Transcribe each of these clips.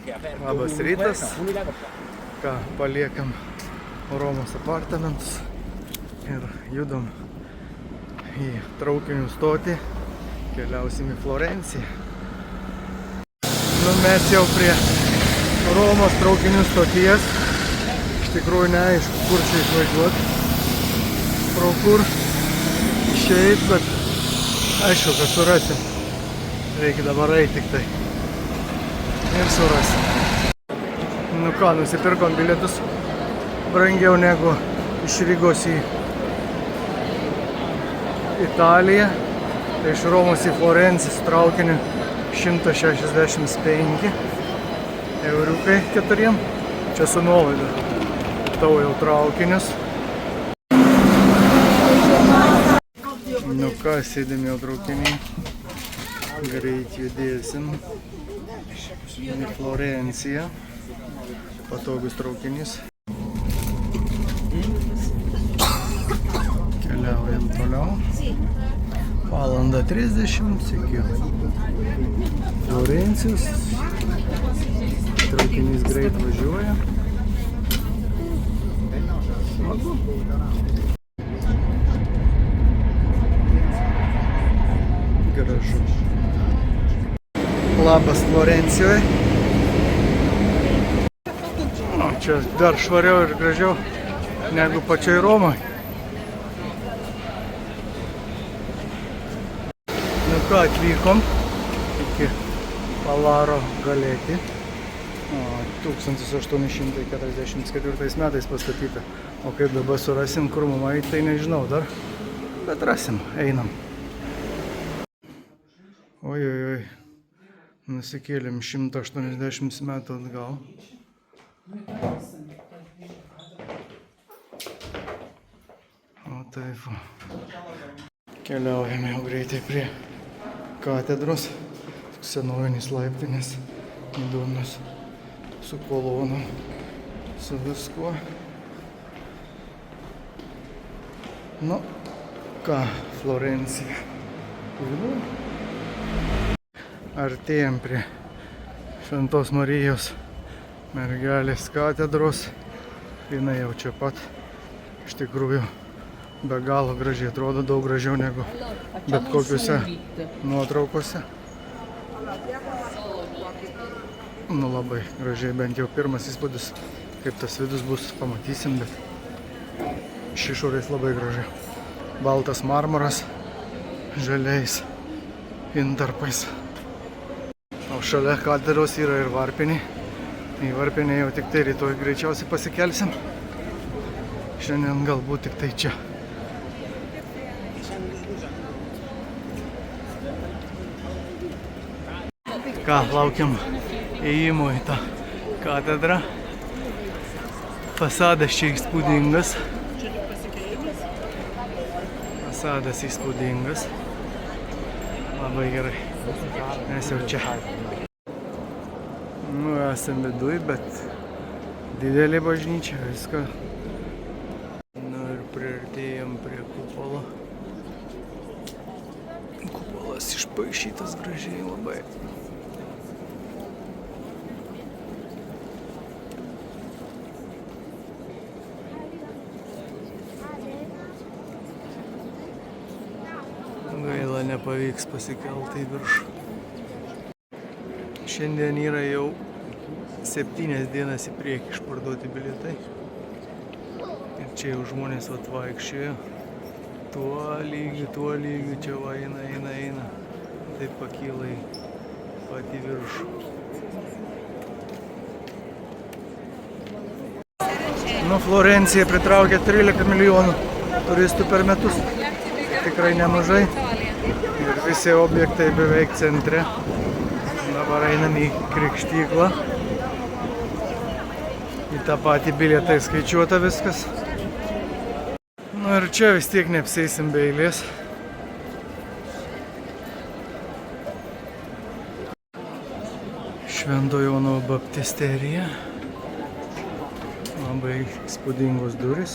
Labas rytas. Ką, paliekam Romos apartamentus ir judam į traukinių stotį. Keliausim į Florenciją. Nu, mes jau prie Romos traukinių stoties. Iš tikrųjų neaišku, kur čia išvažiuoti. Pro kur išeit, bet aišku, kad surasim. Reikia dabar eiti tik tai. Ir surasim. Nu ką, nusipirkom bilietus brangiau negu iš Rygos į Italiją. Tai iš Romos į Florenciją su traukiniu 165 euriukai 4. Čia su nuolaida. Tau jau traukinius. Nu ką, sėdėm jau traukiniai. Greit judėsim į Florenciją. Patogus traukinys. Keliaujam toliau. Valanda 30 iki Florencijos. Traukinys greit važiuoja. Smagu. Gražu. Labas Florencijoje. Čia dar švariau ir gražiau negu pačioj Romoj. Nu ką, atvykom iki Palaro Galeti. 1844 metais pastatyta. O kaip dabar surasim, kur mum eit, tai nežinau dar. Bet rasim, einam. Oi. Nusikėlėm 180 metų atgal. O taip. Keliaujame jau greitai prie katedros. Senovinis laiptinės. Įdomios. Su kolonu. Su viskuo. Nu, ką, Florencija. Artėjam prie Šventos Marijos Mergelės katedros. Jinai jau čia pat. Iš tikrųjų be galo gražiai atrodo, daug gražiau negu bet kokiuose nuotraukose. Nu labai gražiai, bent jau pirmas įspūdis, kaip tas vidus bus, pamatysim, bet iš išorės labai gražiai. Baltas marmuras, žaliais intarpais. O šalia katedros yra ir varpinė. Į varpinę jau tik tai rytoj greičiausiai pasikelsim. Šiandien galbūt tik tai čia. Ką, laukiam įėjimo į tą katedrą. Fasadas čia įspūdingas. Fasadas įspūdingas. Labai gerai. Mes jau čia. Nu, esam viduj, bet didelė bažnyčia, viską. Nu ir priartėjom prie kupolo. Kupolas išpaišytas gražiai labai. Gaila, nepavyks pasikelti į viršų. Šiandien yra jau 7 dienas į priekį išparduoti bilietai. Ir čia jau žmonės atvaikščiojo. Tuo lygiu, čia va eina. Taip pakyla į patį viršų. Nu, Florencija pritraukia 13 milijonų turistų per metus. Tikrai nemažai. Ir visi objektai beveik centre. Dabar einam į krikštyklą. Į tą patį bilietą skaičiuota viskas. Nu ir čia vis tiek neapseisim be eilės. Švento Jono baptisterija. Labai įspūdingos durys.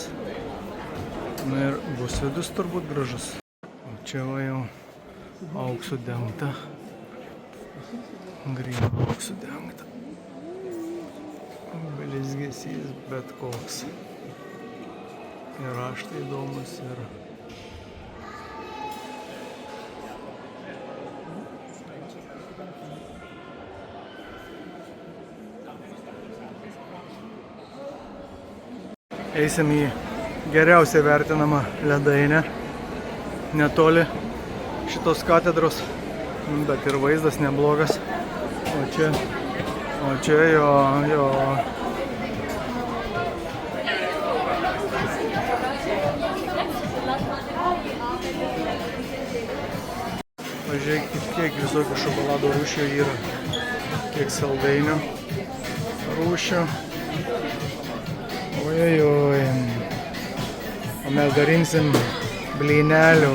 Na ir bus vidus turbūt gražus. O čia va jau auksų dengta. Gryno auksų dengta. dėmesys bet koks. Ir raštai įdomus ir eisim į geriausiai vertinamą ledainę, netoli šitos katedros, bet ir vaizdas neblogas. O čia jo. Pažiūrėkit, kiek visokių šokolado rūšių yra, kiek saldainių rūšių. Ojojoj. O mes dar imsim blynelių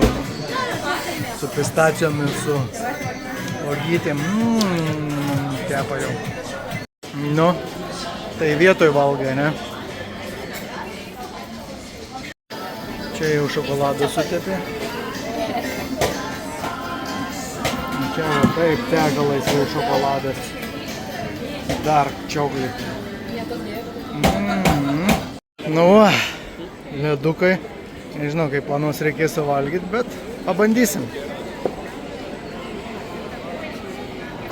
su pistacijomis, su uogytėm. Kepa jau. Nu, tai vietoj valgai, ne? Čia jau šokolado sutepė. Čia jau taip teka laisvai šokoladas. Dark chocolate. Nu va, ledukai. Nežinau, kaip planuos reikės suvalgyti, bet pabandysim.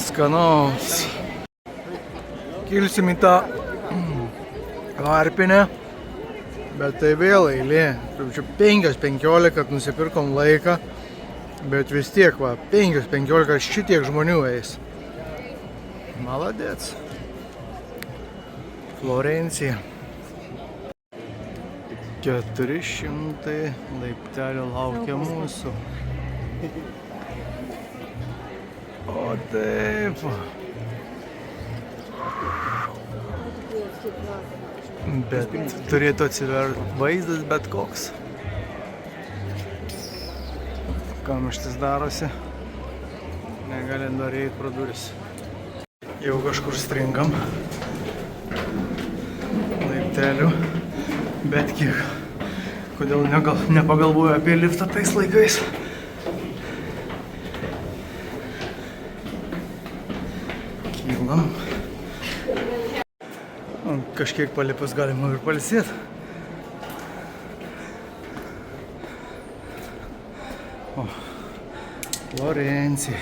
Skanaus. Kilsim į tą varpinę, bet tai vėl eilė. Čia 5:15, kad nusipirkom laiką, bet vis tiek, va, 5:15 šitiek žmonių eis. Maladėts. Florencija. 400 laiptelių laukia mūsų. O taip. Bet turėtų atsiverti vaizdas bet koks. Kamštis darosi. Negalim dar eiti pro duris. Jau kažkur stringam. Laiptelių. Bet kiek. Kodėl nepagalvoju apie liftą tais laikais. Kylam. Kažkiek palipus galima ir pailsėti. O, Florencija.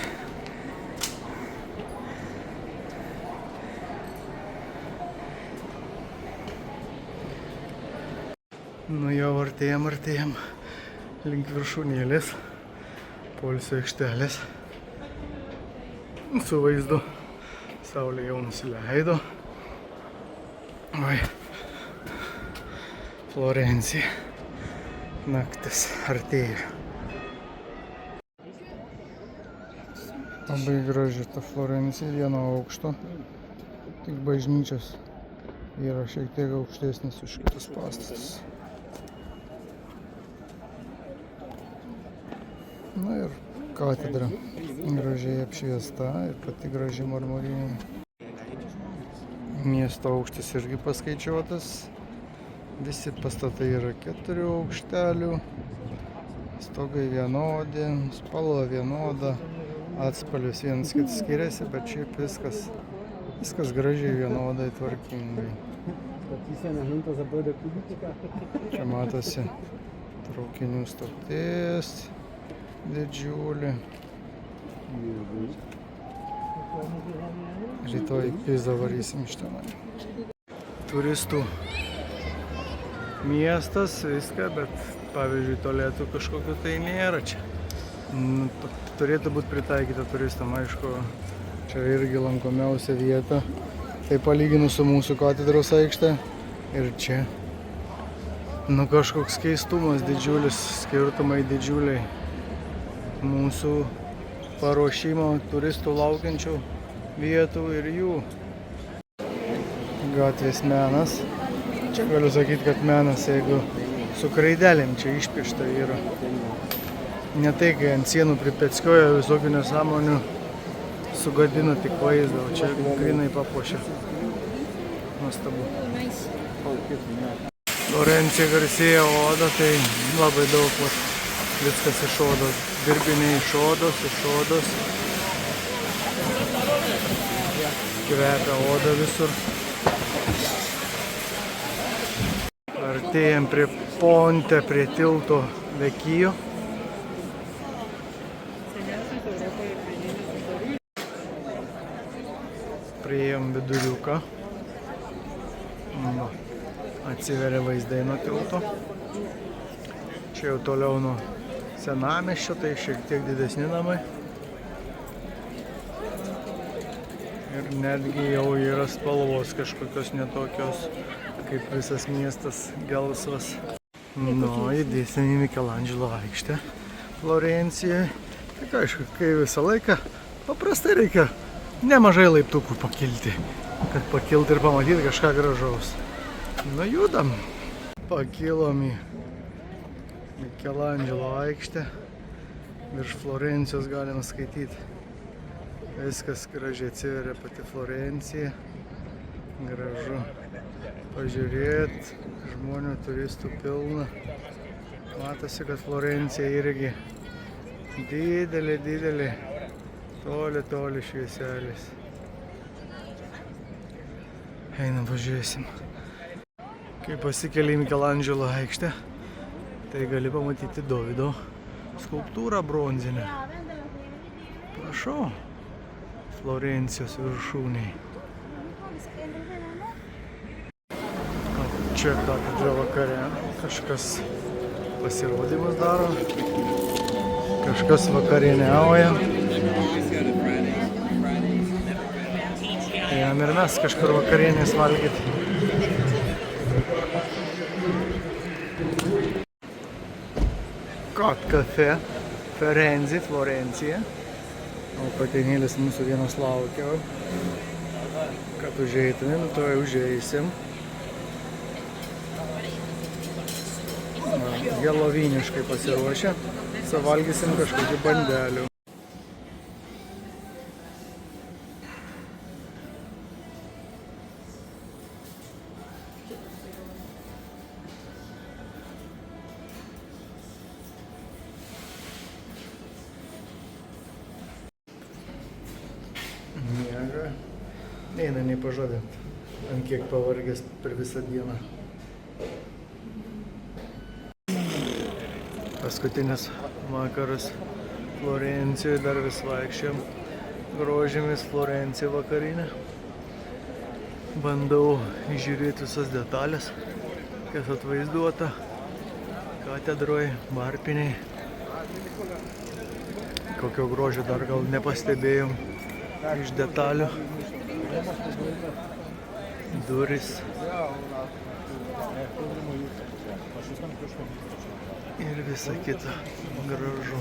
Nu jau artėjam link viršūnėlės, poilsio aikštelės. Su vaizdu saulė jau nusileido. Oi, Florencija. Naktis artėja. Labai graži ta Florencija, vieno aukšto. Tik bažnyčios yra šiek tiek aukštesnis už kitus pastatus. Na ir katedra gražiai apšviesta ir pati graži marmurinė. Miesto aukštis irgi paskaičiuotas. Visi pastatai yra 4 aukštelių. Stogai vienodi, spalva vienoda. Atspalvis vienas kitas skiriasi, bet šiaip viskas gražiai vienodai tvarkingai. Čia matosi traukinių stotis. Didžiulį. Rytoj Pizą varysim iš tenai. Turistų miestas, viską, bet pavyzdžiui tualetų kažkokių tai nėra čia. Turėtų būti pritaikyta turistam, aišku, čia irgi lankomiausia vieta. Tai palyginus su mūsų katedros aikšte ir čia. Nu kažkoks keistumas didžiulis, skirtumai didžiuliai. Mūsų paruošimo turistų laukiančių vietų ir jų. Gatvės menas. Čia galiu sakyti, kad menas, jeigu su kraidelėm čia išpiešta yra. Ne tai, kai ant sienų pripėckioja visokių nesąmonių, sugadina tik vaizdą, o čia grinai papuošia. Nuostabu. Florencija garsėja oda, tai labai daug viskas iš odos. Dirbiniai iš odos. Kvepia oda visur. Artėjom prie Ponte, prie tilto Vekijo. Priėjom viduriuką. Va. Atsiveria vaizdai nuo tilto. Čia jau toliau nuo senamiesčio, tai šiek tiek didesni namai. Ir netgi jau yra spalvos kažkokios netokios, kaip visas miestas gelsvas. Nu, įdėsim į Michelangelo aikštę Florencijoje. Tik aišku, kai visą laiką paprastai reikia nemažai laiptukų pakilti, kad pakilti ir pamatyti kažką gražaus. Nu, judam. Pakilom į Michelangelo aikštę. Virš Florencijos galima skaityti. Viskas gražiai atsiveria pati Florencija. Gražu pažiūrėt. Žmonių, turistų pilna. Matosi, kad Florencija irgi didelė. Toli švieselės. Einam, pažiūrėsim. Kai pasikeli į Michelangelo aikštę, tai gali pamatyti Dovydo skulptūrą bronzinę. Prašau, Florencijos viršūniai. Čia katedra vakare. Kažkas pasirodymus daro. Kažkas vakarieniauja. Jam ir mes kažkur vakarienės valgyti. Kot kafe, Ferenzi, Florencija. O patinėlis mūsų vienas laukia, kad užeitumėm, to jau užeisim. Heloviniškai pasiruošę, suvalgysim kažkokių bandelių. Miega. Neina nei pažadint, ant kiek pavargęs per visą dieną. Paskutinis vakaras Florencijoje, dar vis vaikščiam. Grožėmis Florencija vakarinė. Bandau žiūrėti visas detalės, kas atvaizduota katedroje, varpiniai. Kokio grožio dar gal nepastebėjom iš detalių. Durys. Ir visa kita gražu.